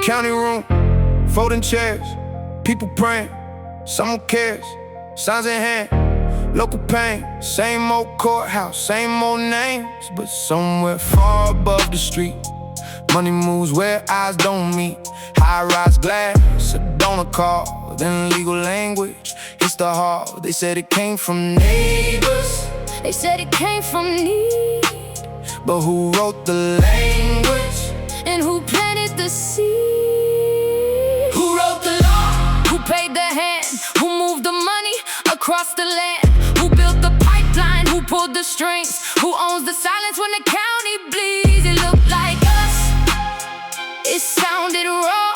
County room, folding chairs, people praying, someone cares, signs in hand, local pain. Same old courthouse, same old names, but somewhere far above the street, money moves where eyes don't meet. High-rise glass, Sedona call, then legal language hits the hall. They said it came from neighbors, They said it came from need, but who wrote the language? and who planted the seed? Who wrote the law? Who paid the hand? Who moved the money across the land? Who built the pipeline? Who pulled the strings? Who owns the silence when the county bleeds? It looked like us, it sounded raw,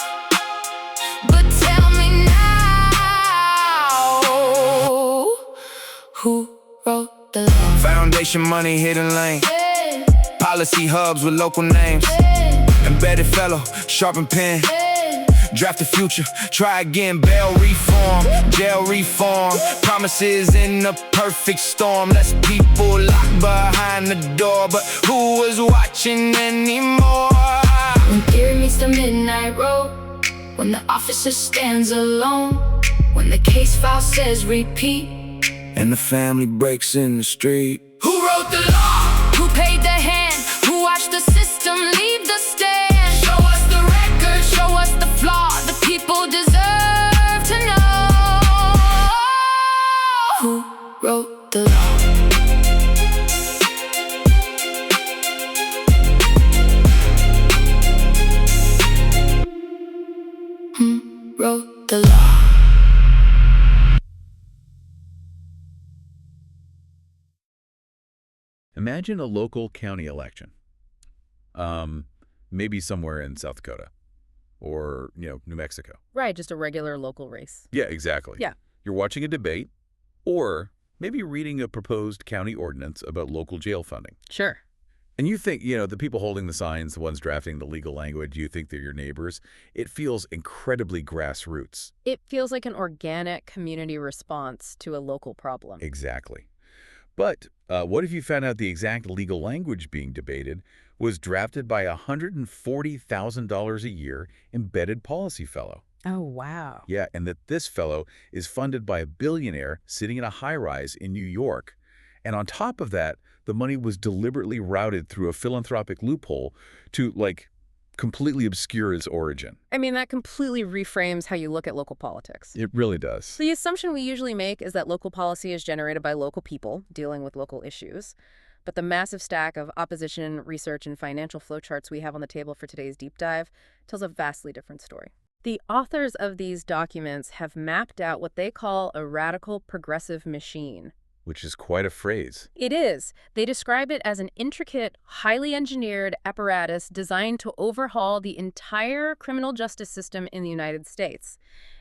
but tell me now, who wrote the law? Foundation money, hidden lane, Yeah, policy hubs with local names. yeah, Embedded fellow, sharpen pen, yeah. draft the future, try again. Bail reform, jail reform, promises in a perfect storm. Less people locked behind the door, but who was watching anymore? When theory meets the midnight road, when the officer stands alone, when the case file says repeat, And the family breaks in the street. who wrote the law? Who paid the hand? Who watched the system leave the stand? Show us the record, show us the flaw. The people deserve to know who wrote the law. Who wrote the law? Imagine a local county election, maybe somewhere in South Dakota or, New Mexico. Right, just a regular local race. Yeah, exactly. Yeah. You're watching a debate or maybe reading a proposed county ordinance about local jail funding. Sure. And you think, the people holding the signs, the ones drafting the legal language, you think they're your neighbors. It feels incredibly grassroots. It feels like an organic community response to a local problem. Exactly. But what if you found out the exact legal language being debated was drafted by a $140,000 a year embedded policy fellow? Oh, wow. Yeah, and that this fellow is funded by a billionaire sitting in a high-rise in New York. And on top of that, the money was deliberately routed through a philanthropic loophole to, completely obscure its origin. I mean, that completely reframes how you look at local politics. It really does. The assumption we usually make is that local policy is generated by local people dealing with local issues. But the massive stack of opposition, research, and financial flowcharts we have on the table for today's deep dive tells a vastly different story. The authors of these documents have mapped out what they call a radical progressive machine. Which is quite a phrase. It is. They describe it as an intricate, highly engineered apparatus designed to overhaul the entire criminal justice system in the United States.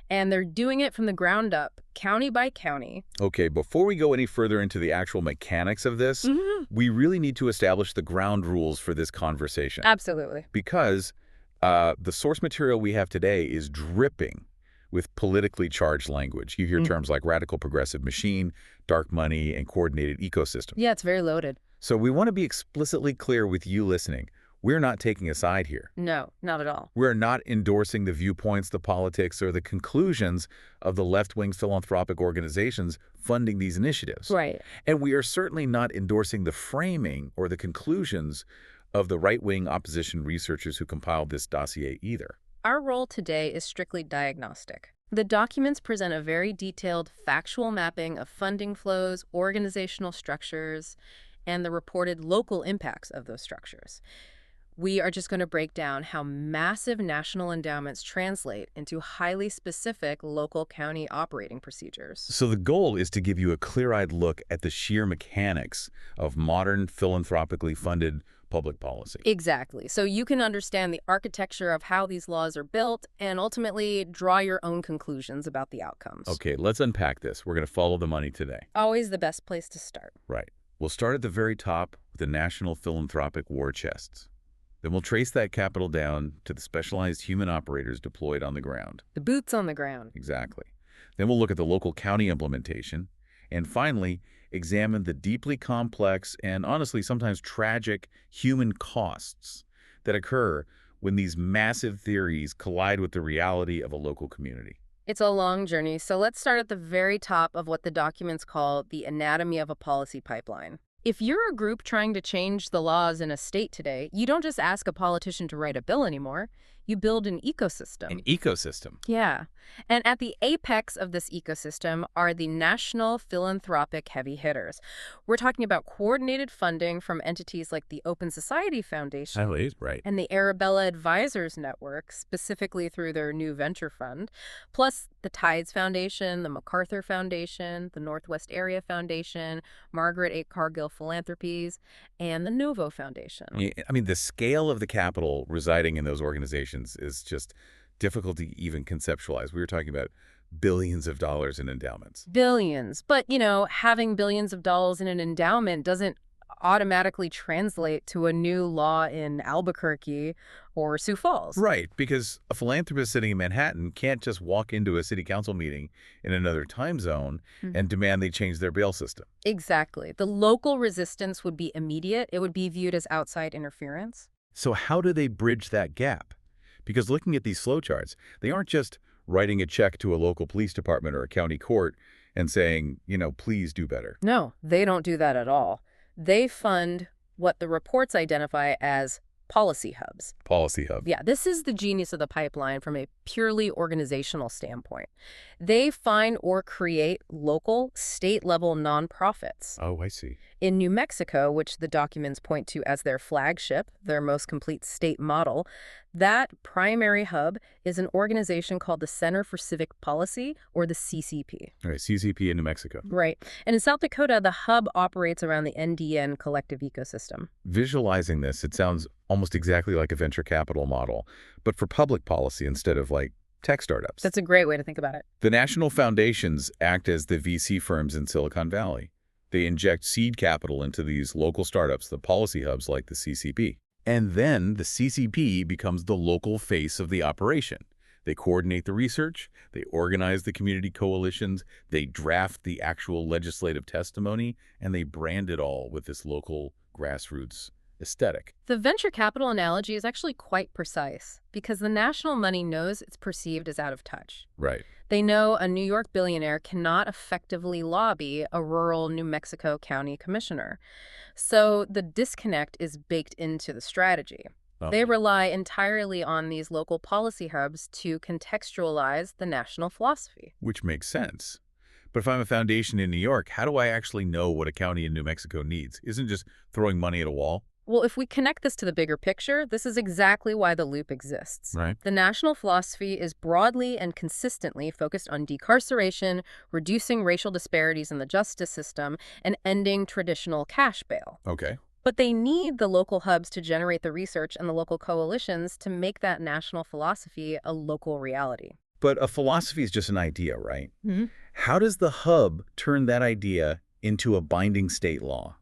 And they're doing it from the ground up, county by county. Okay, before we go any further into the actual mechanics of this, we really need to establish the ground rules for this conversation. Absolutely. Because the source material we have today is dripping with politically charged language. You hear terms like radical progressive machine, dark money, and coordinated ecosystem. Yeah, it's very loaded. So we want to be explicitly clear with you listening. We're not taking a side here. No, not at all. We're not endorsing the viewpoints, the politics, or the conclusions of the left-wing philanthropic organizations funding these initiatives. Right. And we are certainly not endorsing the framing or the conclusions of the right-wing opposition researchers who compiled this dossier either. Our role today is strictly diagnostic. The documents present a very detailed factual mapping of funding flows, organizational structures, and the reported local impacts of those structures. We are just going to break down how massive national endowments translate into highly specific local county operating procedures. So the goal is to give you a clear-eyed look at the sheer mechanics of modern philanthropically funded public policy. Exactly. So you can understand the architecture of how these laws are built and ultimately draw your own conclusions about the outcomes. Okay, let's unpack this. We're going to follow the money today. Always the best place to start. Right. We'll start at the very top with the national philanthropic war chests. Then we'll trace that capital down to the specialized human operators deployed on the ground. The boots on the ground. Exactly. Then we'll look at the local county implementation. And finally, examine the deeply complex and honestly sometimes tragic human costs that occur when these massive theories collide with the reality of a local community? It's a long journey, so let's start at the very top of what the documents call the anatomy of a policy pipeline. If you're a group trying to change the laws in a state today, you don't just ask a politician to write a bill anymore. You build an ecosystem. An ecosystem. Yeah. And at the apex of this ecosystem are the national philanthropic heavy hitters. We're talking about coordinated funding from entities like the Open Society Foundation Right. and the Arabella Advisors Network, specifically through their new venture fund, plus the Tides Foundation, the MacArthur Foundation, the Northwest Area Foundation, Margaret A. Cargill Philanthropies, and the Novo Foundation. I mean, the scale of the capital residing in those organizations is just difficult to even conceptualize. We were talking about billions of dollars in endowments. Billions. But, having billions of dollars in an endowment doesn't automatically translate to a new law in Albuquerque or Sioux Falls. Right, because a philanthropist sitting in Manhattan can't just walk into a city council meeting in another time zone and demand they change their bail system. Exactly. The local resistance would be immediate. It would be viewed as outside interference. So how do they bridge that gap? Because looking at these flowcharts, they aren't just writing a check to a local police department or a county court and saying, please do better. No, they don't do that at all. They fund what the reports identify as policy hubs. Policy hub. Yeah, this is the genius of the pipeline from a purely organizational standpoint. They find or create local, state-level nonprofits. Oh, I see. In New Mexico, which the documents point to as their flagship, their most complete state model, that primary hub is an organization called the Center for Civic Policy, or the CCP. All right, CCP in New Mexico. Right. And in South Dakota, the hub operates around the NDN collective ecosystem. Visualizing this, it sounds almost exactly like a venture capital model, but for public policy instead of like tech startups. That's a great way to think about it. The national foundations act as the VC firms in Silicon Valley. They inject seed capital into these local startups, the policy hubs like the CCP. And then the CCP becomes the local face of the operation. They coordinate the research, they organize the community coalitions, they draft the actual legislative testimony, and they brand it all with this local grassroots aesthetic. The venture capital analogy is actually quite precise because the national money knows it's perceived as out of touch. Right. They know a New York billionaire cannot effectively lobby a rural New Mexico county commissioner. So the disconnect is baked into the strategy. They rely entirely on these local policy hubs to contextualize the national philosophy. Which makes sense. But if I'm a foundation in New York, how do I actually know what a county in New Mexico needs? Isn't just throwing money at a wall? Well, if we connect this to the bigger picture, this is exactly why the loop exists. Right. The national philosophy is broadly and consistently focused on decarceration, reducing racial disparities in the justice system, and ending traditional cash bail. Okay. But they need the local hubs to generate the research and the local coalitions to make that national philosophy a local reality. But a philosophy is just an idea, right? Mm-hmm. How does the hub turn that idea into a binding state law?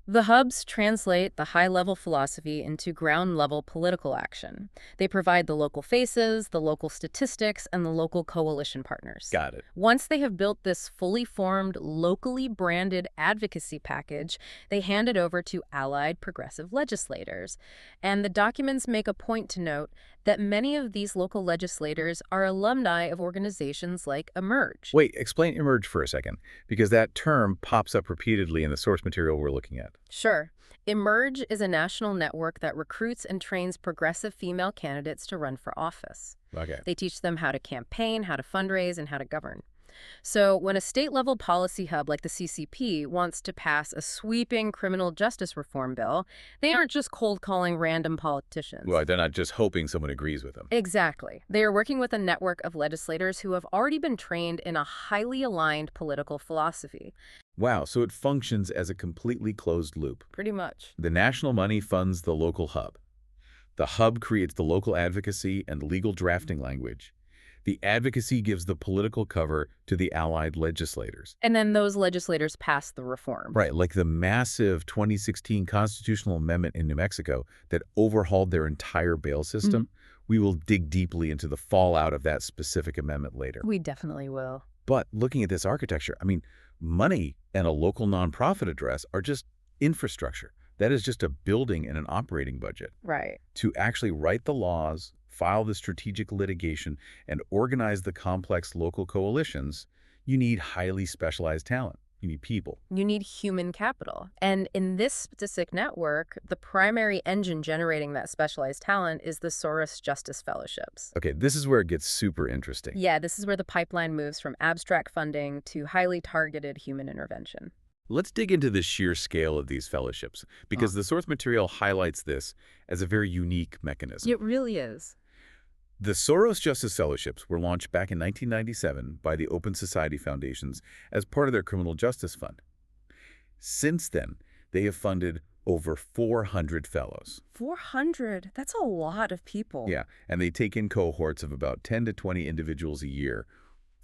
The hubs translate the high-level philosophy into ground-level political action. They provide the local faces, the local statistics, and the local coalition partners. Got it. Once they have built this fully formed, locally branded advocacy package, they hand it over to allied progressive legislators. And the documents make a point to note that many of these local legislators are alumni of organizations like Emerge. Wait, explain Emerge for a second, because that term pops up repeatedly in the source material we're looking at. Sure. Emerge is a national network that recruits and trains progressive female candidates to run for office. Okay. They teach them how to campaign, how to fundraise, and how to govern. So when a state-level policy hub like the CCP wants to pass a sweeping criminal justice reform bill, they aren't just cold-calling random politicians. Well, they're not just hoping someone agrees with them. Exactly. They are working with a network of legislators who have already been trained in a highly aligned political philosophy. Wow, so it functions as a completely closed loop. Pretty much. The national money funds the local hub. The hub creates the local advocacy and legal drafting language. The advocacy gives the political cover to the allied legislators. And then those legislators pass the reform. Right, like the massive 2016 constitutional amendment in New Mexico that overhauled their entire bail system. Mm-hmm. We will dig deeply into the fallout of that specific amendment later. We definitely will. But looking at this architecture, money and a local nonprofit address are just infrastructure. That is just a building and an operating budget. Right. To actually write the laws, file the strategic litigation, and organize the complex local coalitions, you need highly specialized talent. You need people. You need human capital. And in this specific network, the primary engine generating that specialized talent is the Soros Justice Fellowships. Okay, this is where it gets super interesting. Yeah, this is where the pipeline moves from abstract funding to highly targeted human intervention. Let's dig into the sheer scale of these fellowships, because the source material highlights this as a very unique mechanism. It really is. The Soros Justice Fellowships were launched back in 1997 by the Open Society Foundations as part of their criminal justice fund. Since then, they have funded over 400 fellows. 400? That's a lot of people. Yeah, and they take in cohorts of about 10 to 20 individuals a year.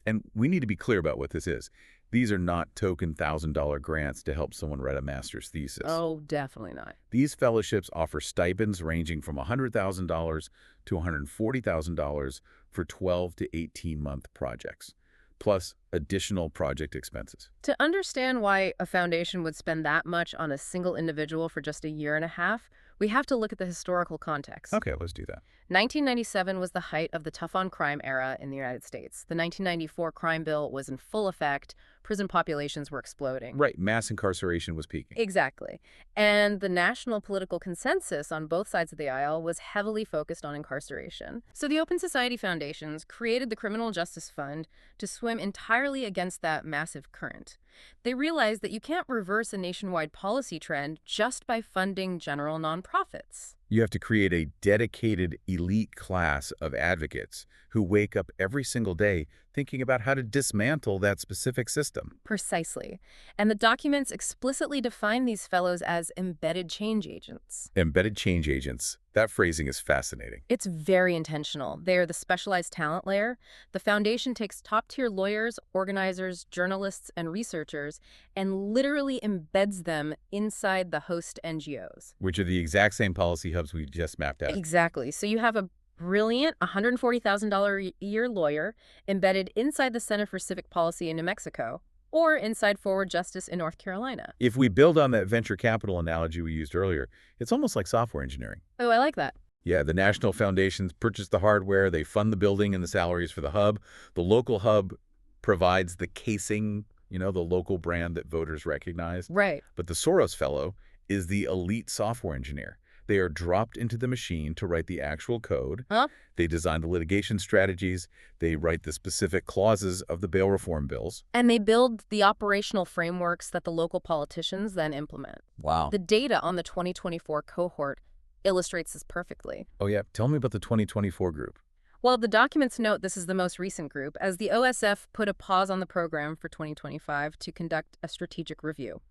And we need to be clear about what this is. These are not token $1,000 grants to help someone write a master's thesis. Oh, definitely not. These fellowships offer stipends ranging from $100,000 to $140,000 for 12 to 18-month projects, plus additional project expenses. To understand why a foundation would spend that much on a single individual for just a year and a half, we have to look at the historical context. Okay, let's do that. 1997 was the height of the tough-on-crime era in the United States. The 1994 crime bill was in full effect. Prison populations were exploding. Right, mass incarceration was peaking. Exactly. And the national political consensus on both sides of the aisle was heavily focused on incarceration. So the Open Society Foundations created the Criminal Justice Fund to swim entirely against that massive current. They realized that you can't reverse a nationwide policy trend just by funding general nonprofits. You have to create a dedicated elite class of advocates who wake up every single day thinking about how to dismantle that specific system. Precisely. And the documents explicitly define these fellows as embedded change agents. Embedded change agents. That phrasing is fascinating. It's very intentional. They are the specialized talent layer. The foundation takes top-tier lawyers, organizers, journalists, and researchers and literally embeds them inside the host NGOs. Which are the exact same policy hubs we just mapped out. Exactly. So you have a brilliant $140,000 a year lawyer embedded inside the Center for Civic Policy in New Mexico or inside Forward Justice in North Carolina. If we build on that venture capital analogy we used earlier, it's almost like software engineering. Oh, I like that. Yeah, the national foundations purchase the hardware, they fund the building and the salaries for the hub. The local hub provides the casing, the local brand that voters recognize. Right. But the Soros Fellow is the elite software engineer. They are dropped into the machine to write the actual code. Huh? They design the litigation strategies. They write the specific clauses of the bail reform bills. And they build the operational frameworks that the local politicians then implement. Wow. The data on the 2024 cohort illustrates this perfectly. Oh, yeah. Tell me about the 2024 group. Well, the documents note this is the most recent group, as the OSF put a pause on the program for 2025 to conduct a strategic review.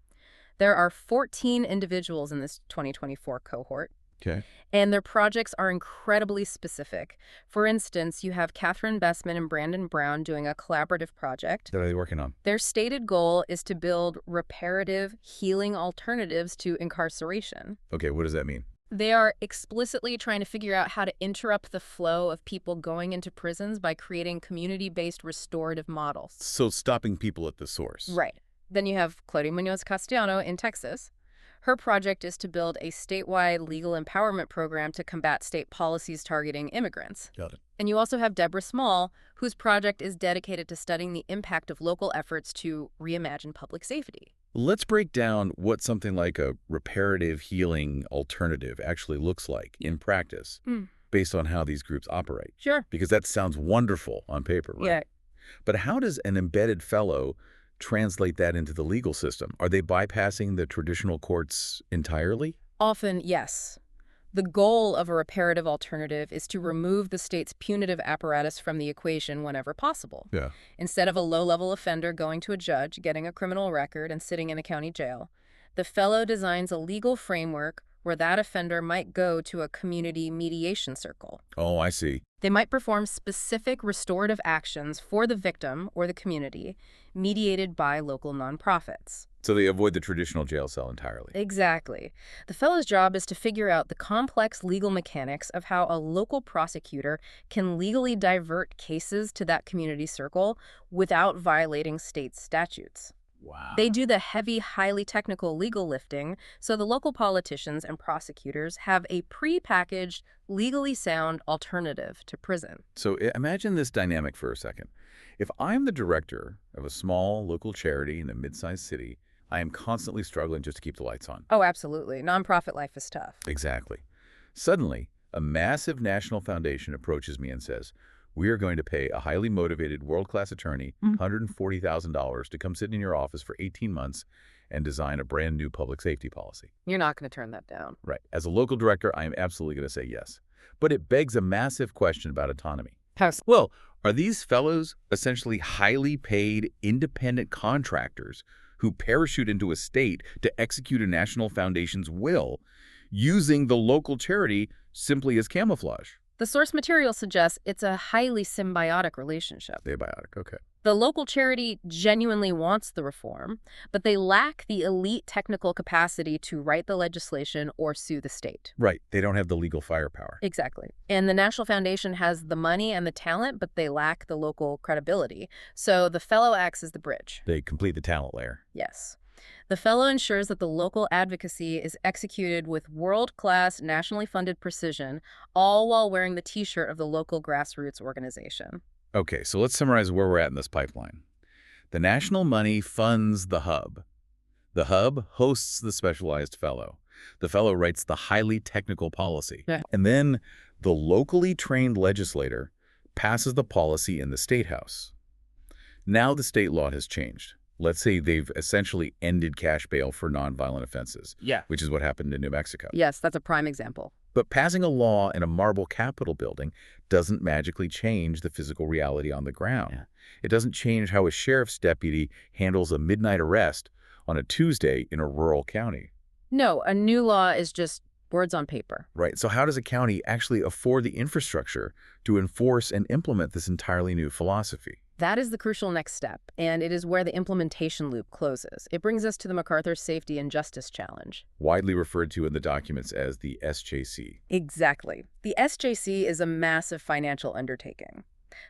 There are 14 individuals in this 2024 cohort. Okay. And their projects are incredibly specific. For instance, you have Catherine Bessman and Brandon Brown doing a collaborative project. What are they working on? Their stated goal is to build reparative, healing alternatives to incarceration. Okay, what does that mean? They are explicitly trying to figure out how to interrupt the flow of people going into prisons by creating community-based restorative models. So stopping people at the source. Right. Then you have Claudia Munoz Castellano in Texas. Her project is to build a statewide legal empowerment program to combat state policies targeting immigrants. Got it. And you also have Deborah Small, whose project is dedicated to studying the impact of local efforts to reimagine public safety. Let's break down what something like a reparative healing alternative actually looks like in practice based on how these groups operate. Sure. Because that sounds wonderful on paper, right? Yeah. But how does an embedded fellow translate that into the legal system? Are they bypassing the traditional courts entirely? Often, yes. The goal of a reparative alternative is to remove the state's punitive apparatus from the equation whenever possible. Yeah. Instead of a low-level offender going to a judge, getting a criminal record, and sitting in a county jail, the fellow designs a legal framework where that offender might go to a community mediation circle. Oh, I see. They might perform specific restorative actions for the victim or the community, mediated by local nonprofits. So they avoid the traditional jail cell entirely. Exactly. The fellow's job is to figure out the complex legal mechanics of how a local prosecutor can legally divert cases to that community circle without violating state statutes. Wow. They do the heavy, highly technical legal lifting, so the local politicians and prosecutors have a pre-packaged, legally sound alternative to prison. So imagine this dynamic for a second. If I'm the director of a small local charity in a mid-sized city, I am constantly struggling just to keep the lights on. Oh, absolutely. Nonprofit life is tough. Exactly. Suddenly, a massive national foundation approaches me and says, we are going to pay a highly motivated world-class attorney $140,000 to come sit in your office for 18 months and design a brand new public safety policy. You're not going to turn that down. Right. As a local director, I am absolutely going to say yes. But it begs a massive question about autonomy. Well, are these fellows essentially highly paid independent contractors who parachute into a state to execute a national foundation's will using the local charity simply as camouflage? The source material suggests it's a highly symbiotic relationship. Abiotic, okay. The local charity genuinely wants the reform, but they lack the elite technical capacity to write the legislation or sue the state. Right. They don't have the legal firepower. Exactly. And the National Foundation has the money and the talent, but they lack the local credibility. So the fellow acts as the bridge. They complete the talent layer. Yes. The fellow ensures that the local advocacy is executed with world-class, nationally funded precision, all while wearing the T-shirt of the local grassroots organization. Okay, so let's summarize where we're at in this pipeline. The national money funds the hub. The hub hosts the specialized fellow. The fellow writes the highly technical policy. Yeah. And then the locally trained legislator passes the policy in the state house. Now the state law has changed. Let's say they've essentially ended cash bail for nonviolent offenses, which is what happened in New Mexico. Yes, that's a prime example. But passing a law in a marble Capitol building doesn't magically change the physical reality on the ground. Yeah. It doesn't change how a sheriff's deputy handles a midnight arrest on a Tuesday in a rural county. No, a new law is just words on paper. Right. So how does a county actually afford the infrastructure to enforce and implement this entirely new philosophy? That is the crucial next step, and it is where the implementation loop closes. It brings us to the MacArthur Safety and Justice Challenge. Widely referred to in the documents as the SJC. Exactly. The SJC is a massive financial undertaking.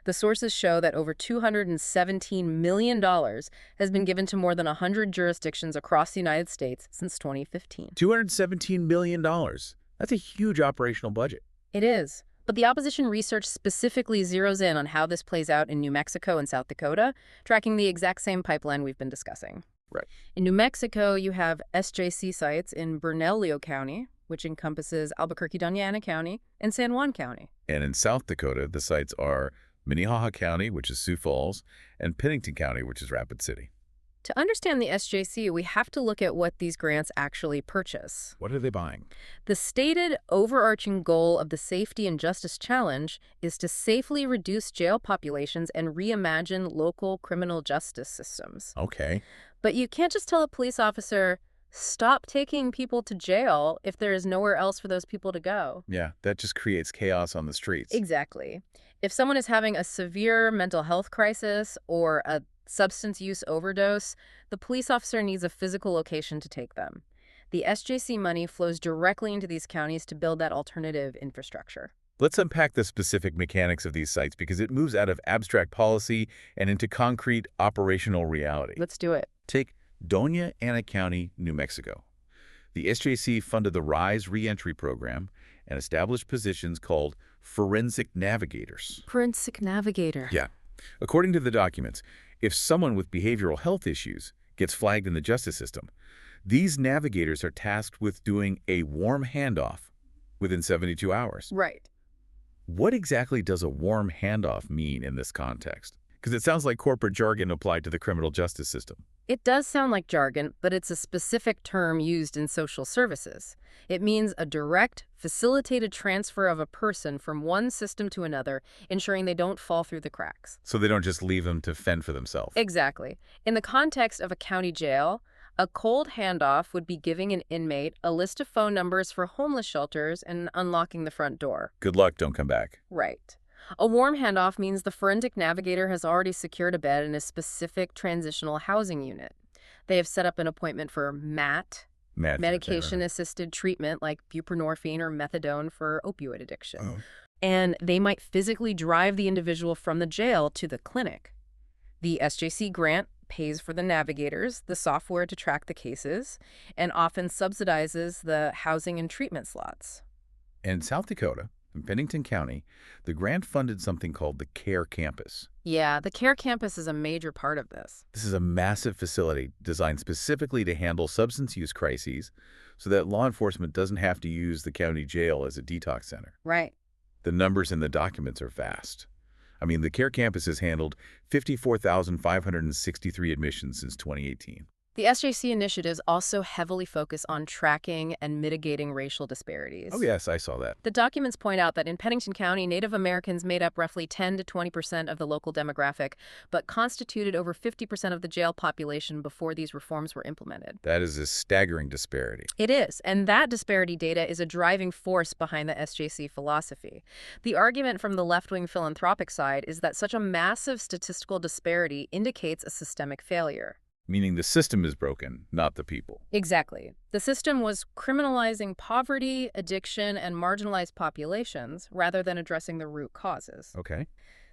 The sources show that over $217 million has been given to more than 100 jurisdictions across the United States since 2015. $217 million. That's a huge operational budget. It is. But the opposition research specifically zeroes in on how this plays out in New Mexico and South Dakota, tracking the exact same pipeline we've been discussing. Right. In New Mexico, you have SJC sites in Bernalillo County, which encompasses Albuquerque, Doña Ana County, and San Juan County. And in South Dakota, the sites are Minnehaha County, which is Sioux Falls, and Pennington County, which is Rapid City. To understand the SJC, we have to look at what these grants actually purchase. What are they buying? The stated overarching goal of the Safety and Justice Challenge is to safely reduce jail populations and reimagine local criminal justice systems. Okay. But you can't just tell a police officer, stop taking people to jail if there is nowhere else for those people to go. Yeah, that just creates chaos on the streets. Exactly. If someone is having a severe mental health crisis or a substance use overdose, the police officer needs a physical location to take them. The SJC money flows directly into these counties to build that alternative infrastructure. Let's unpack the specific mechanics of these sites because it moves out of abstract policy and into concrete operational reality. Let's do it. Take Doña Ana County, New Mexico. The SJC funded the RISE reentry program and established positions called forensic navigators. Forensic navigator. Yeah. According to the documents, if someone with behavioral health issues gets flagged in the justice system, these navigators are tasked with doing a warm handoff within 72 hours. Right. What exactly does a warm handoff mean in this context? Because it sounds like corporate jargon applied to the criminal justice system. It does sound like jargon, but it's a specific term used in social services. It means a direct, facilitated transfer of a person from one system to another, ensuring they don't fall through the cracks. So they don't just leave them to fend for themselves. Exactly. In the context of a county jail, a cold handoff would be giving an inmate a list of phone numbers for homeless shelters and unlocking the front door. Good luck, don't come back. Right. A warm handoff means the forensic navigator has already secured a bed in a specific transitional housing unit. They have set up an appointment for MAT, medication-assisted treatment like buprenorphine or methadone for opioid addiction. Oh. And they might physically drive the individual from the jail to the clinic. The SJC grant pays for the navigators, the software to track the cases, and often subsidizes the housing and treatment slots. And in South Dakota, in Pennington County, the grant funded something called the CARE Campus. Yeah, the CARE campus is a major part of this. This is a massive facility designed specifically to handle substance use crises so that law enforcement doesn't have to use the county jail as a detox center. Right. The numbers in the documents are vast. I mean, the CARE Campus has handled 54,563 admissions since 2018. The SJC initiatives also heavily focus on tracking and mitigating racial disparities. Oh, yes, I saw that. The documents point out that in Pennington County, Native Americans made up roughly 10 to 20% of the local demographic, but constituted over 50% of the jail population before these reforms were implemented. That is a staggering disparity. It is, and that disparity data is a driving force behind the SJC philosophy. The argument from the left-wing philanthropic side is that such a massive statistical disparity indicates a systemic failure. Meaning the system is broken, not the people. Exactly. The system was criminalizing poverty, addiction, and marginalized populations rather than addressing the root causes. Okay.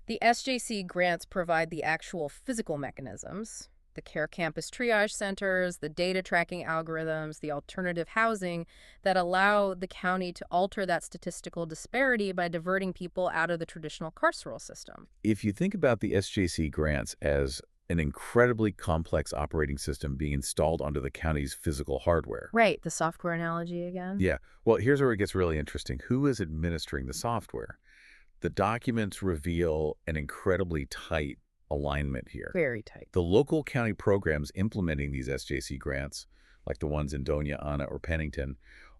The SJC grants provide the actual physical mechanisms, the CARE campus triage centers, the data tracking algorithms, the alternative housing that allow the county to alter that statistical disparity by diverting people out of the traditional carceral system. If you think about the SJC grants as an incredibly complex operating system being installed onto the county's physical hardware. Right, the software analogy again. Yeah. Well, here's where it gets really interesting. Who is administering the software? The documents reveal an incredibly tight alignment here. Very tight. The local county programs implementing these SJC grants, like the ones in Doña Ana or Pennington,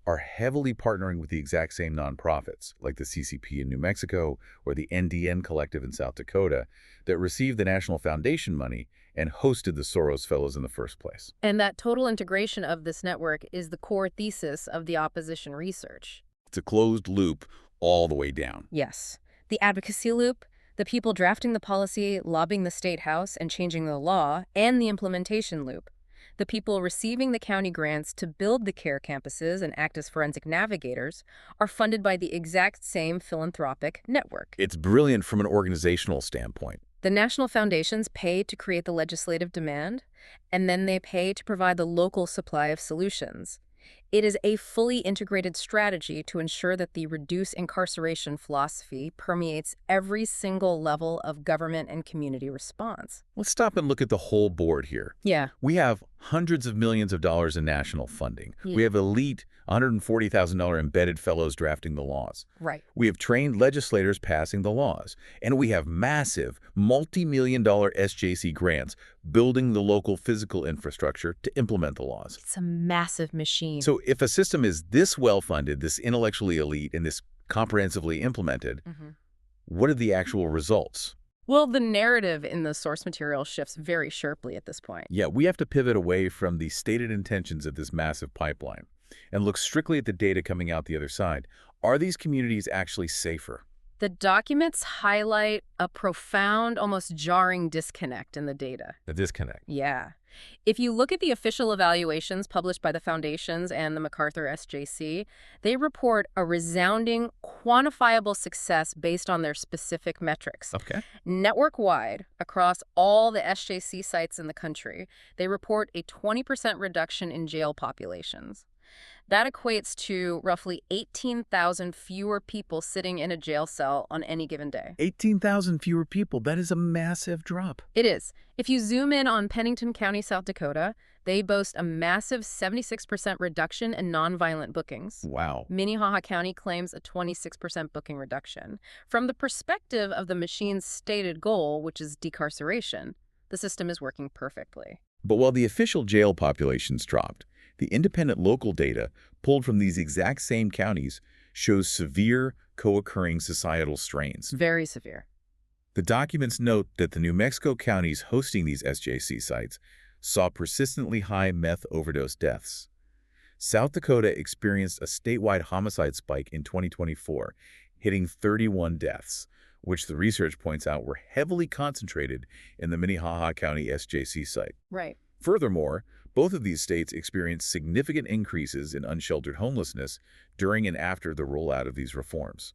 are heavily partnering with the exact same nonprofits, like the CCP in New Mexico or the NDN Collective in South Dakota, that received the National Foundation money and hosted the Soros Fellows in the first place. And that total integration of this network is the core thesis of the opposition research. It's a closed loop all the way down. Yes. The advocacy loop, the people drafting the policy, lobbying the state house, and changing the law, and the implementation loop. The people receiving the county grants to build the CARE campuses and act as forensic navigators are funded by the exact same philanthropic network. It's brilliant from an organizational standpoint. The national foundations pay to create the legislative demand, and then they pay to provide the local supply of solutions. It is a fully integrated strategy to ensure that the reduce incarceration philosophy permeates every single level of government and community response. Let's stop and look at the whole board here. Yeah. We have hundreds of millions of dollars in national funding. Yeah. We have elite $140,000 embedded fellows drafting the laws. Right. We have trained legislators passing the laws. And we have massive, multi-million-dollar SJC grants building the local physical infrastructure to implement the laws. It's a massive machine. So if a system is this well-funded, this intellectually elite, and this comprehensively implemented, what are the actual results? Well, the narrative in the source material shifts very sharply at this point. Yeah, we have to pivot away from the stated intentions of this massive pipeline and look strictly at the data coming out the other side. Are these communities actually safer? The documents highlight a profound, almost jarring disconnect in the data. The disconnect. Yeah. If you look at the official evaluations published by the foundations and the MacArthur SJC, they report a resounding, quantifiable success based on their specific metrics. Okay. Network-wide, across all the SJC sites in the country, they report a 20% reduction in jail populations. That equates to roughly 18,000 fewer people sitting in a jail cell on any given day. 18,000 fewer people. That is a massive drop. It is. If you zoom in on Pennington County, South Dakota, they boast a massive 76% reduction in nonviolent bookings. Wow. Minnehaha County claims a 26% booking reduction. From the perspective of the machine's stated goal, which is decarceration, the system is working perfectly. But while the official jail populations dropped, the independent local data pulled from these exact same counties shows severe co-occurring societal strains. Very severe. The documents note that the New Mexico counties hosting these SJC sites saw persistently high meth overdose deaths. South Dakota experienced a statewide homicide spike in 2024, hitting 31 deaths, which the research points out were heavily concentrated in the Minnehaha County SJC site. Right. Furthermore, both of these states experienced significant increases in unsheltered homelessness during and after the rollout of these reforms,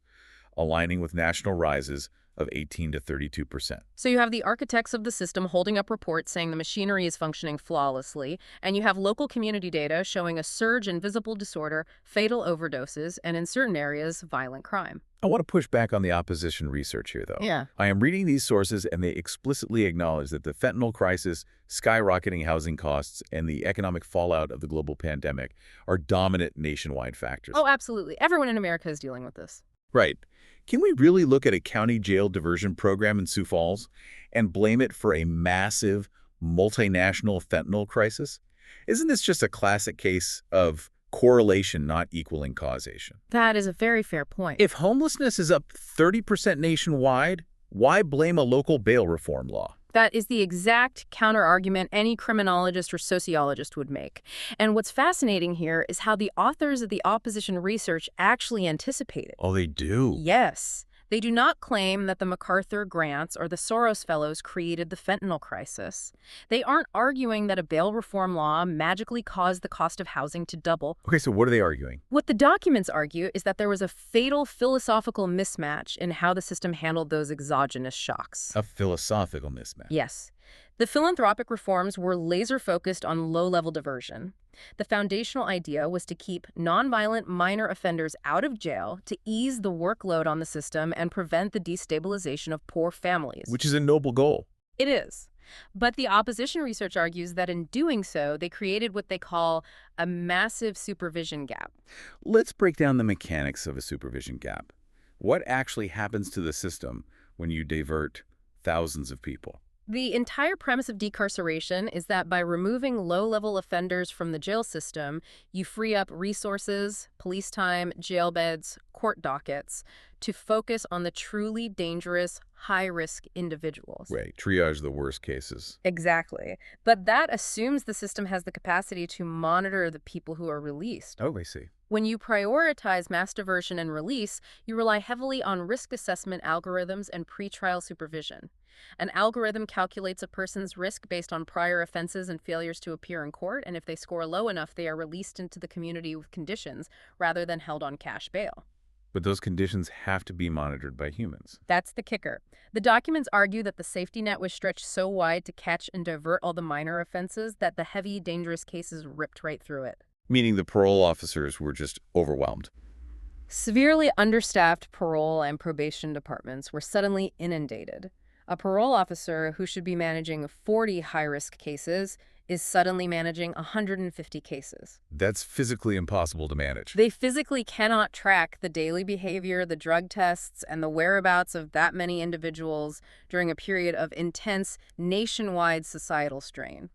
aligning with national rises of 18 to 32%. So you have the architects of the system holding up reports saying the machinery is functioning flawlessly, and you have local community data showing a surge in visible disorder, fatal overdoses, and in certain areas, violent crime. I want to push back on the opposition research here, though. Yeah. I am reading these sources, and they explicitly acknowledge that the fentanyl crisis, skyrocketing housing costs, and the economic fallout of the global pandemic are dominant nationwide factors. Oh, absolutely. Everyone in America is dealing with this. Right. Can we really look at a county jail diversion program in Sioux Falls and blame it for a massive, multinational fentanyl crisis? Isn't this just a classic case of correlation not equaling causation? That is a very fair point. If homelessness is up 30% nationwide, why blame a local bail reform law? That is the exact counter-argument any criminologist or sociologist would make. And what's fascinating here is how the authors of the opposition research actually anticipated. Oh, they do? Yes. They do not claim that the MacArthur grants or the Soros fellows created the fentanyl crisis. They aren't arguing that a bail reform law magically caused the cost of housing to double. Okay, so what are they arguing? What the documents argue is that there was a fatal philosophical mismatch in how the system handled those exogenous shocks. A philosophical mismatch. Yes. The philanthropic reforms were laser-focused on low-level diversion. The foundational idea was to keep nonviolent minor offenders out of jail to ease the workload on the system and prevent the destabilization of poor families. Which is a noble goal. It is. But the opposition research argues that in doing so, they created what they call a massive supervision gap. Let's break down the mechanics of a supervision gap. What actually happens to the system when you divert thousands of people? The entire premise of decarceration is that by removing low-level offenders from the jail system, you free up resources, police time, jail beds, court dockets to focus on the truly dangerous, high-risk individuals. Right, triage the worst cases. Exactly. But that assumes the system has the capacity to monitor the people who are released. Oh, I see. When you prioritize mass diversion and release, you rely heavily on risk assessment algorithms and pretrial supervision. An algorithm calculates a person's risk based on prior offenses and failures to appear in court, and if they score low enough, they are released into the community with conditions rather than held on cash bail. But those conditions have to be monitored by humans. That's the kicker. The documents argue that the safety net was stretched so wide to catch and divert all the minor offenses that the heavy, dangerous cases ripped right through it. Meaning the parole officers were just overwhelmed. Severely understaffed parole and probation departments were suddenly inundated. A parole officer who should be managing 40 high-risk cases is suddenly managing 150 cases. That's physically impossible to manage. They physically cannot track the daily behavior, the drug tests, and the whereabouts of that many individuals during a period of intense nationwide societal strain.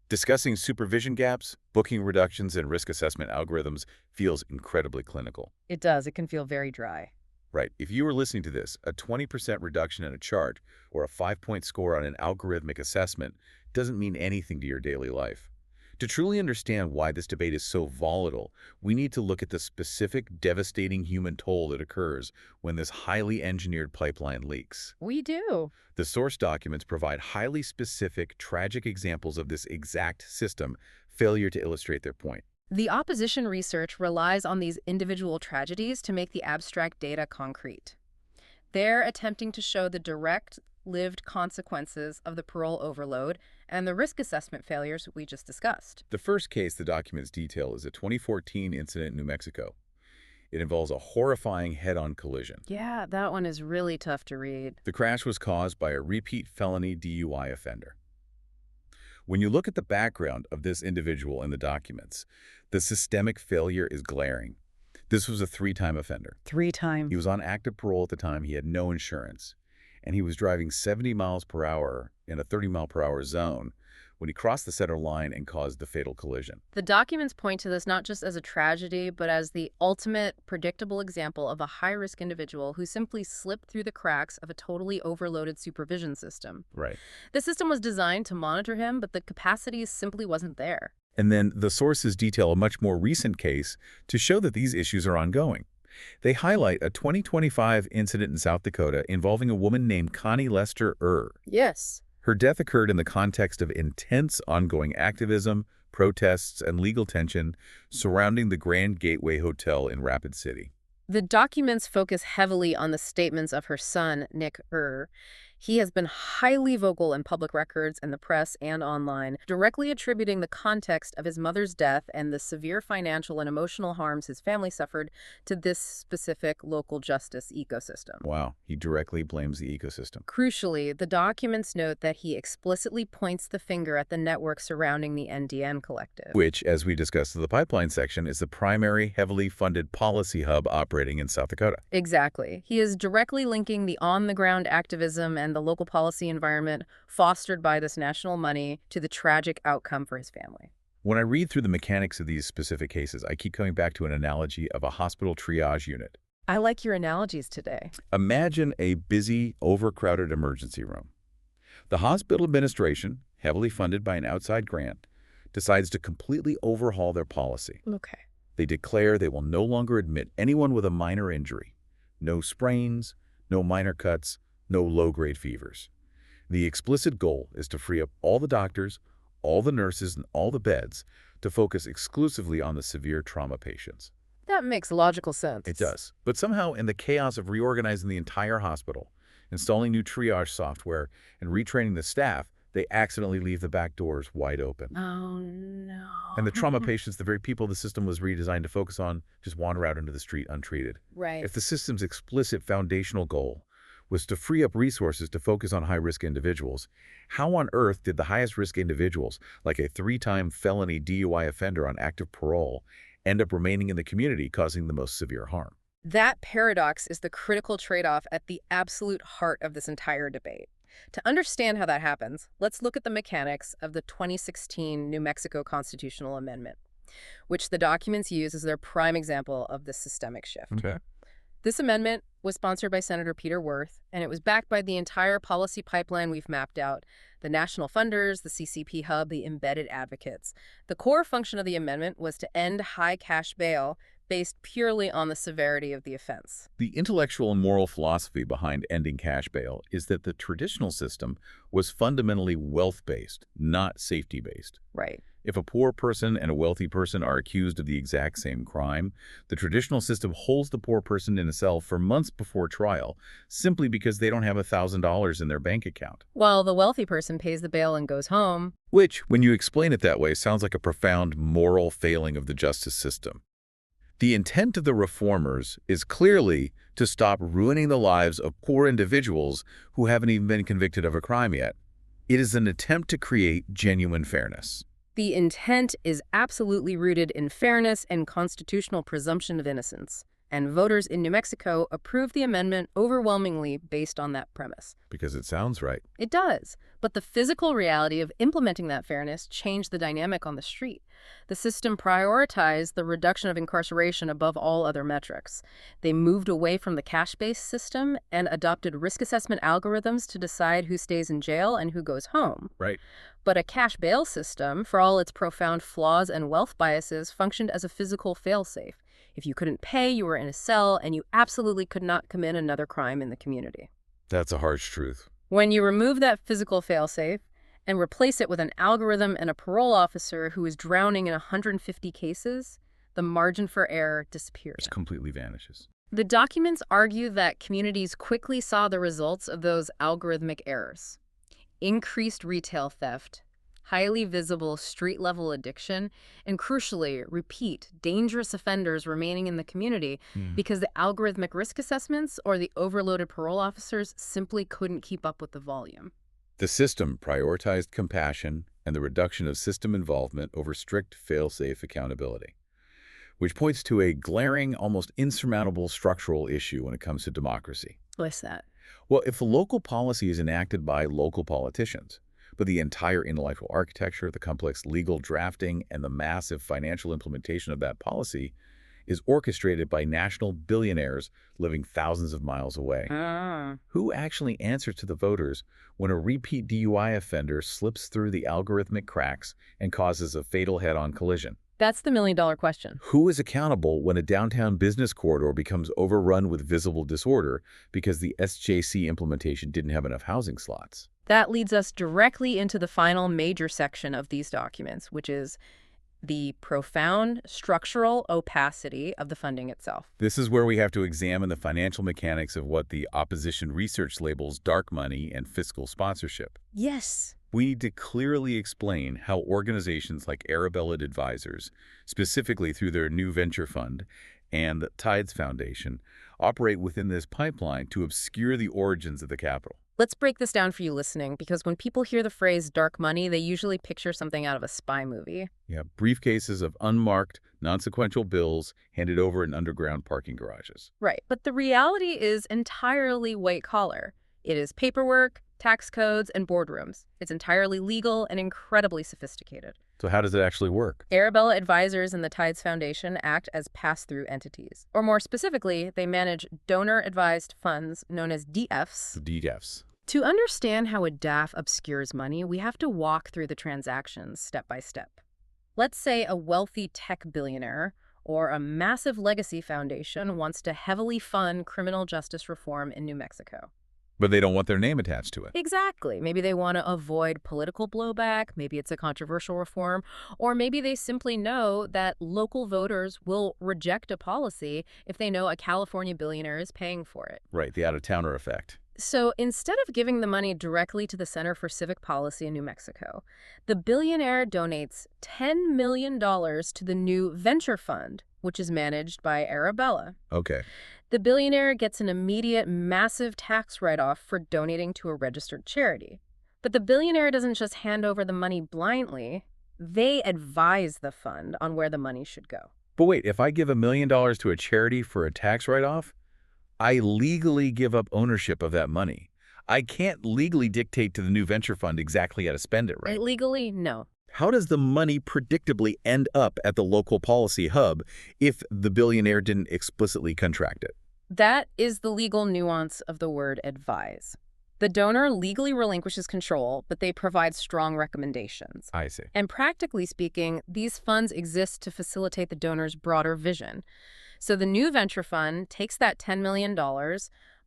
Discussing supervision gaps, booking reductions, and risk assessment algorithms feels incredibly clinical. It does. It can feel very dry. Right. If you were listening to this, a 20% reduction in a charge or a 5-point score on an algorithmic assessment doesn't mean anything to your daily life. To truly understand why this debate is so volatile, we need to look at the specific devastating human toll that occurs when this highly engineered pipeline leaks. We do. The source documents provide highly specific, tragic examples of this exact system failure to illustrate their point. The opposition research relies on these individual tragedies to make the abstract data concrete. They're attempting to show the direct, lived consequences of the parole overload and the risk assessment failures we just discussed. The first case the documents detail is a 2014 incident in New Mexico. It involves a horrifying head-on collision. Yeah, that one is really tough to read. The crash was caused by a repeat felony DUI offender. When you look at the background of this individual in the documents, the systemic failure is glaring. This was a 3-time offender. 3 times. He was on active parole at the time. He had no insurance. And he was driving 70 miles per hour in a 30-mile-per-hour zone when he crossed the center line and caused the fatal collision. The documents point to this not just as a tragedy, but as the ultimate predictable example of a high-risk individual who simply slipped through the cracks of a totally overloaded supervision system. Right. The system was designed to monitor him, but the capacity simply wasn't there. And then the sources detail a much more recent case to show that these issues are ongoing. They highlight a 2025 incident in South Dakota involving a woman named Connie Lester. Yes. Her death occurred in the context of intense ongoing activism, protests, and legal tension surrounding the Grand Gateway Hotel in Rapid City. The documents focus heavily on the statements of her son, Nick. He has been highly vocal in public records and the press and online, directly attributing the context of his mother's death and the severe financial and emotional harms his family suffered to this specific local justice ecosystem. Wow, he directly blames the ecosystem. Crucially, the documents note that he explicitly points the finger at the network surrounding the NDN collective. Which, as we discussed in the pipeline section, is the primary heavily funded policy hub operating in South Dakota. Exactly. He is directly linking the on-the-ground activism and the local policy environment fostered by this national money to the tragic outcome for his family. When I read through the mechanics of these specific cases, I keep coming back to an analogy of a hospital triage unit. I like your analogies today. Imagine a busy, overcrowded emergency room. The hospital administration, heavily funded by an outside grant, decides to completely overhaul their policy. Okay. They declare they will no longer admit anyone with a minor injury. No sprains, no minor cuts, no low-grade fevers. The explicit goal is to free up all the doctors, all the nurses, and all the beds to focus exclusively on the severe trauma patients. That makes logical sense. It does. But somehow, in the chaos of reorganizing the entire hospital, installing new triage software, and retraining the staff, they accidentally leave the back doors wide open. Oh, no. And the trauma patients, the very people the system was redesigned to focus on, just wander out into the street untreated. Right. If the system's explicit foundational goal was to free up resources to focus on high-risk individuals, how on earth did the highest-risk individuals, like a 3-time felony DUI offender on active parole, end up remaining in the community, causing the most severe harm? That paradox is the critical trade-off at the absolute heart of this entire debate. To understand how that happens, let's look at the mechanics of the 2016 New Mexico constitutional amendment, which the documents use as their prime example of this systemic shift. Okay. This amendment was sponsored by Senator Peter Wirth, and it was backed by the entire policy pipeline we've mapped out: the national funders, the CCP hub, the embedded advocates. The core function of the amendment was to end high cash bail based purely on the severity of the offense. The intellectual and moral philosophy behind ending cash bail is that the traditional system was fundamentally wealth-based, not safety-based. Right. If a poor person and a wealthy person are accused of the exact same crime, the traditional system holds the poor person in a cell for months before trial, simply because they don't have $1,000 in their bank account. While the wealthy person pays the bail and goes home. Which, when you explain it that way, sounds like a profound moral failing of the justice system. The intent of the reformers is clearly to stop ruining the lives of poor individuals who haven't even been convicted of a crime yet. It is an attempt to create genuine fairness. The intent is absolutely rooted in fairness and constitutional presumption of innocence, and voters in New Mexico approved the amendment overwhelmingly based on that premise. Because it sounds right. It does, but the physical reality of implementing that fairness changed the dynamic on the street. The system prioritized the reduction of incarceration above all other metrics. They moved away from the cash-based system and adopted risk assessment algorithms to decide who stays in jail and who goes home. Right. But a cash bail system, for all its profound flaws and wealth biases, functioned as a physical failsafe. If you couldn't pay, you were in a cell, and you absolutely could not commit another crime in the community. That's a harsh truth. When you remove that physical failsafe and replace it with an algorithm and a parole officer who is drowning in 150 cases, the margin for error disappears. It completely vanishes. The documents argue that communities quickly saw the results of those algorithmic errors: increased retail theft, highly visible street-level addiction, and crucially, repeat dangerous offenders remaining in the community because the algorithmic risk assessments or the overloaded parole officers simply couldn't keep up with the volume. The system prioritized compassion and the reduction of system involvement over strict fail-safe accountability, which points to a glaring, almost insurmountable structural issue when it comes to democracy. What's that? Well, if the local policy is enacted by local politicians, but the entire intellectual architecture, the complex legal drafting, and the massive financial implementation of that policy is orchestrated by national billionaires living thousands of miles away. Who actually answers to the voters when a repeat DUI offender slips through the algorithmic cracks and causes a fatal head-on collision? That's the million-dollar question. Who is accountable when a downtown business corridor becomes overrun with visible disorder because the SJC implementation didn't have enough housing slots? That leads us directly into the final major section of these documents, which is the profound structural opacity of the funding itself. This is where we have to examine the financial mechanics of what the opposition research labels dark money and fiscal sponsorship. Yes. We need to clearly explain how organizations like Arabella Advisors, specifically through their new venture fund and the Tides Foundation, operate within this pipeline to obscure the origins of the capital. Let's break this down for you listening, because when people hear the phrase dark money, they usually picture something out of a spy movie. Yeah, briefcases of unmarked, non-sequential bills handed over in underground parking garages. Right. But the reality is entirely white collar. It is paperwork, tax codes, and boardrooms. It's entirely legal and incredibly sophisticated. So how does it actually work? Arabella Advisors and the Tides Foundation act as pass-through entities. Or more specifically, they manage donor-advised funds known as DFs. DFs. To understand how a DAF obscures money, we have to walk through the transactions step by step. Let's say a wealthy tech billionaire or a massive legacy foundation wants to heavily fund criminal justice reform in New Mexico. But they don't want their name attached to it. Exactly. Maybe they want to avoid political blowback, maybe it's a controversial reform, or maybe they simply know that local voters will reject a policy if they know a California billionaire is paying for it. Right, the out-of-towner effect. So instead of giving the money directly to the Center for Civic Policy in New Mexico, the billionaire donates $10 million to the new venture fund, which is managed by Arabella. Okay. The billionaire gets an immediate massive tax write-off for donating to a registered charity. But the billionaire doesn't just hand over the money blindly. They advise the fund on where the money should go. But wait, if I give $1 million to a charity for a tax write-off, I legally give up ownership of that money. I can't legally dictate to the new venture fund exactly how to spend it, right? Legally, no. How does the money predictably end up at the local policy hub if the billionaire didn't explicitly contract it? That is the legal nuance of the word advise. The donor legally relinquishes control, but they provide strong recommendations. I see. And practically speaking, these funds exist to facilitate the donor's broader vision. So the new venture fund takes that $10 million,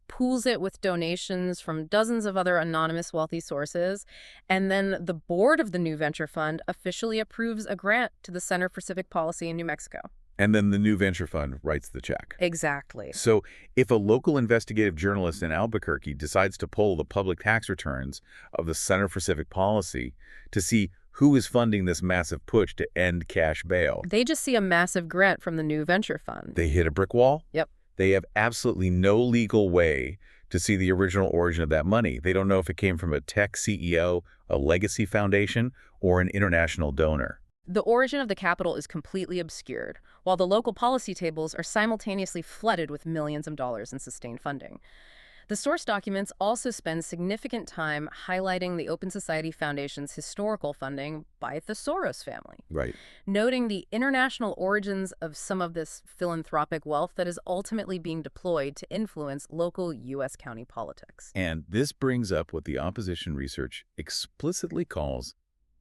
pools it with donations from dozens of other anonymous wealthy sources, and then the board of the new venture fund officially approves a grant to the Center for Civic Policy in New Mexico. And then the new venture fund writes the check. Exactly. So if a local investigative journalist in Albuquerque decides to pull the public tax returns of the Center for Civic Policy to see who is funding this massive push to end cash bail, They just see a massive grant from the new venture fund. they hit a brick wall? Yep. They have absolutely no legal way to see the original origin of that money. They don't know if it came from a tech CEO, a legacy foundation, or an international donor. The origin of the capital is completely obscured, while the local policy tables are simultaneously flooded with millions of dollars in sustained funding. The source documents also spend significant time highlighting the Open Society Foundation's historical funding by the Soros family, Right. noting the international origins of some of this philanthropic wealth that is ultimately being deployed to influence local U.S. county politics. And this brings up what the opposition research explicitly calls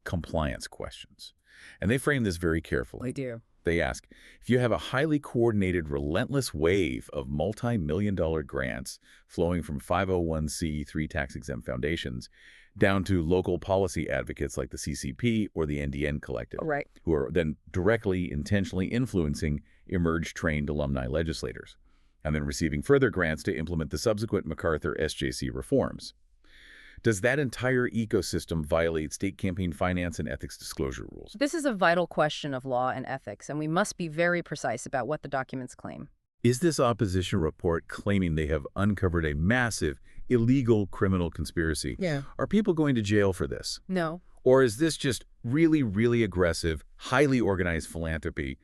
compliance questions. And they frame this very carefully. do. They ask, if you have a highly coordinated, relentless wave of multi-million-dollar grants flowing from 501c3 tax-exempt foundations down to local policy advocates like the CCP or the NDN Collective, Right. who are then directly, intentionally influencing emerge-trained alumni legislators, and then receiving further grants to implement the subsequent MacArthur SJC reforms. Does that entire ecosystem violate state campaign finance and ethics disclosure rules? This is a vital question of law and ethics, and we must be very precise about what the documents claim. Is this opposition report claiming they have uncovered a massive, illegal criminal conspiracy? Yeah. Are people going to jail for this? No. Or is this just really, really aggressive, highly organized philanthropy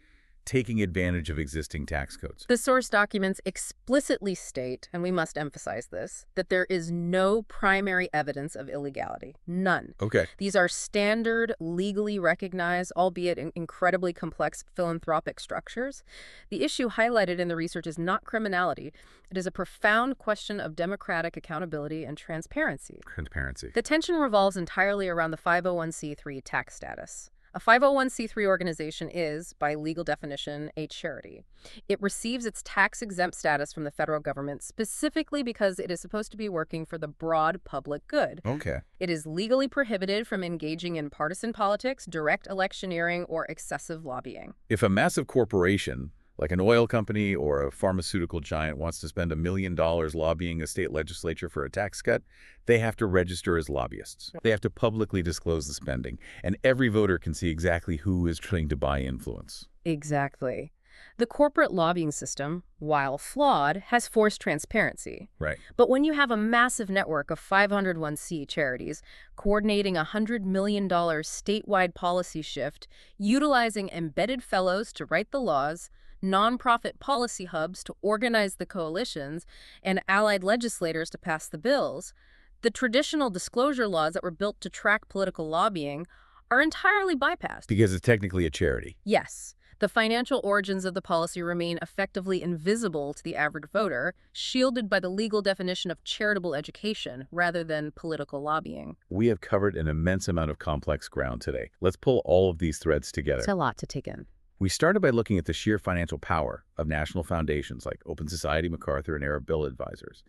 taking advantage of existing tax codes? The source documents explicitly state, and we must emphasize this, that there is no primary evidence of illegality. None. Okay. These are standard, legally recognized, albeit incredibly complex philanthropic structures. The issue highlighted in the research is not criminality. It is a profound question of democratic accountability and transparency. Transparency. The tension revolves entirely around the 501c3 tax status. A 501c3 organization is, by legal definition, a charity. It receives its tax-exempt status from the federal government specifically because it is supposed to be working for the broad public good. Okay. It is legally prohibited from engaging in partisan politics, direct electioneering, or excessive lobbying. If a massive corporation, like an oil company or a pharmaceutical giant, wants to spend $1 million lobbying a state legislature for a tax cut, they have to register as lobbyists. They have to publicly disclose the spending, and every voter can see exactly who is trying to buy influence. Exactly. The corporate lobbying system, while flawed, has forced transparency. Right. But when you have a massive network of 501c charities coordinating a $100 million statewide policy shift, utilizing embedded fellows to write the laws, nonprofit policy hubs to organize the coalitions, and allied legislators to pass the bills, the traditional disclosure laws that were built to track political lobbying are entirely bypassed. Because it's technically a charity. Yes, the financial origins of the policy remain effectively invisible to the average voter, shielded by the legal definition of charitable education rather than political lobbying. We have covered an immense amount of complex ground today. Let's pull all of these threads together. It's a lot to take in. We started by looking at the sheer financial power of national foundations like Open Society, MacArthur, and Arab Bill Advisors.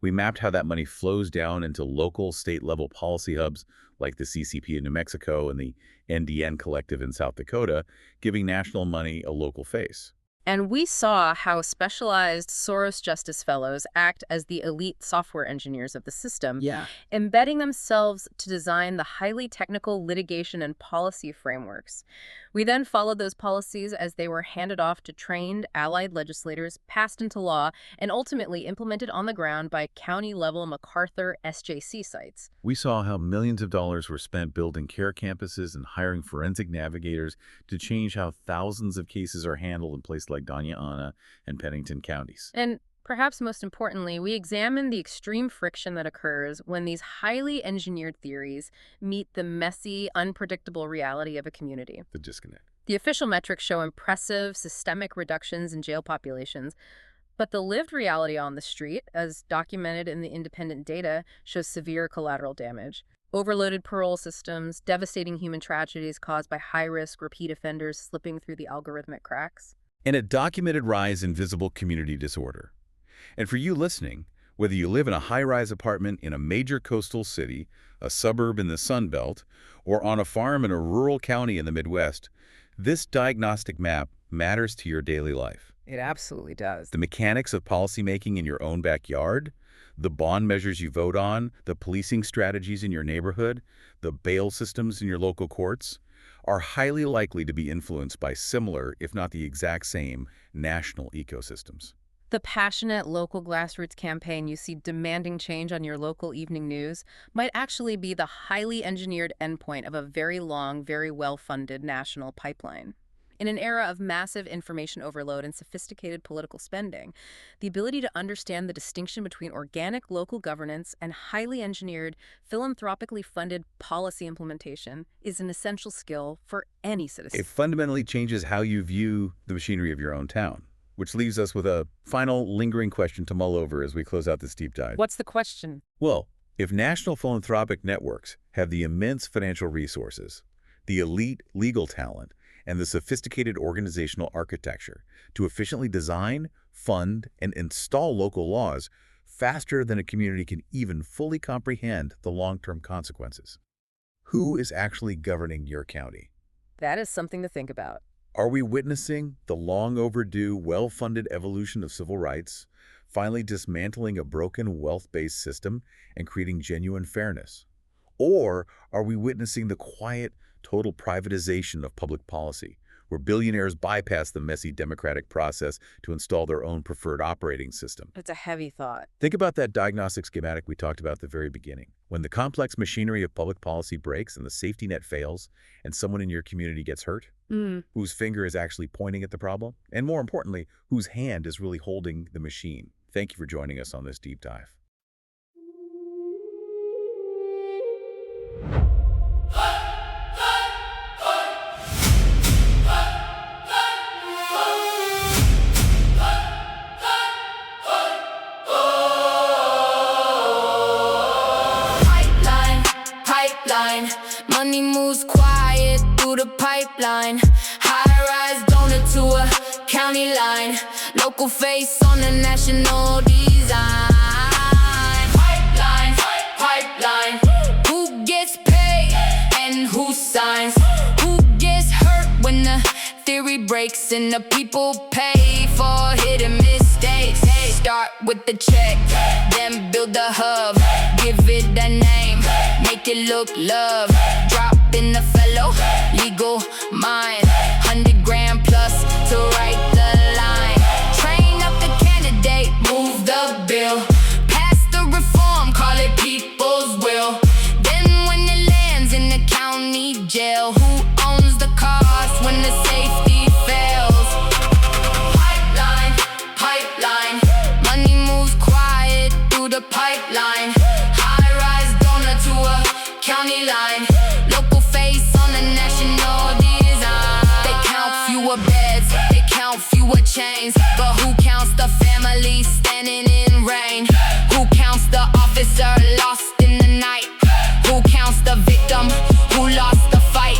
We mapped how that money flows down into local, state-level policy hubs like the CCP in New Mexico and the NDN Collective in South Dakota, giving national money a local face. And we saw how specialized Soros Justice Fellows act as the elite software engineers of the system, embedding themselves to design the highly technical litigation and policy frameworks. We then followed those policies as they were handed off to trained allied legislators, passed into law, and ultimately implemented on the ground by county-level MacArthur SJC sites. We saw how millions of dollars were spent building care campuses and hiring forensic navigators to change how thousands of cases are handled in places like Doña Ana and Pennington counties. And perhaps most importantly, we examined the extreme friction that occurs when these highly engineered theories meet the messy, unpredictable reality of a community. The disconnect. The official metrics show impressive systemic reductions in jail populations, but the lived reality on the street, as documented in the independent data, shows severe collateral damage. Overloaded parole systems, devastating human tragedies caused by high-risk repeat offenders slipping through the algorithmic cracks. And a documented rise in visible community disorder. And for you listening, whether you live in a high-rise apartment in a major coastal city, a suburb in the Sun Belt, or on a farm in a rural county in the Midwest, this diagnostic map matters to your daily life. It absolutely does. The mechanics of policymaking in your own backyard, the bond measures you vote on, the policing strategies in your neighborhood, the bail systems in your local courts, are highly likely to be influenced by similar, if not the exact same, national ecosystems. The passionate local grassroots campaign you see demanding change on your local evening news might actually be the highly engineered endpoint of a very long, very well-funded national pipeline. In an era of massive information overload and sophisticated political spending, the ability to understand the distinction between organic local governance and highly engineered, philanthropically funded policy implementation is an essential skill for any citizen. It fundamentally changes how you view the machinery of your own town, which leaves us with a final lingering question to mull over as we close out this deep dive. What's the question? Well, if national philanthropic networks have the immense financial resources, the elite legal talent, and the sophisticated organizational architecture to efficiently design, fund, and install local laws faster than a community can even fully comprehend the long-term consequences, who is actually governing your county? That is something to think about. Are we witnessing the long overdue, well-funded evolution of civil rights, finally dismantling a broken wealth-based system and creating genuine fairness? Or are we witnessing the quiet, total privatization of public policy, where billionaires bypass the messy democratic process to install their own preferred operating system? It's a heavy thought. Think about that diagnostic schematic we talked about at the very beginning. When the complex machinery of public policy breaks and the safety net fails and someone in your community gets hurt, whose finger is actually pointing at the problem? And more importantly, whose hand is really holding the machine? Thank you for joining us on this deep dive. Money moves quiet through the pipeline. High-rise donor to a county line. Local face on the national design. Pipeline, pipeline. Who gets paid and who signs? Who gets hurt when the theory breaks and the people pay for hidden mistakes? Hey, start with the check, then build the hub. Give it a name, make it look love. Drop in the fellow, legal mind. 100 grand plus to write the line. Train up the candidate, move the bill. Pass the reform, call it people's will. Then when it lands in the county jail, who owns the cost when the safety fails? Pipeline, pipeline. Money moves quiet through the pipeline. High-rise donor to a county line. Local face on the national design. They count fewer beds, they count fewer chains, but who counts the family standing in rain? Who counts the officer lost in the night? Who counts the victim who lost the fight?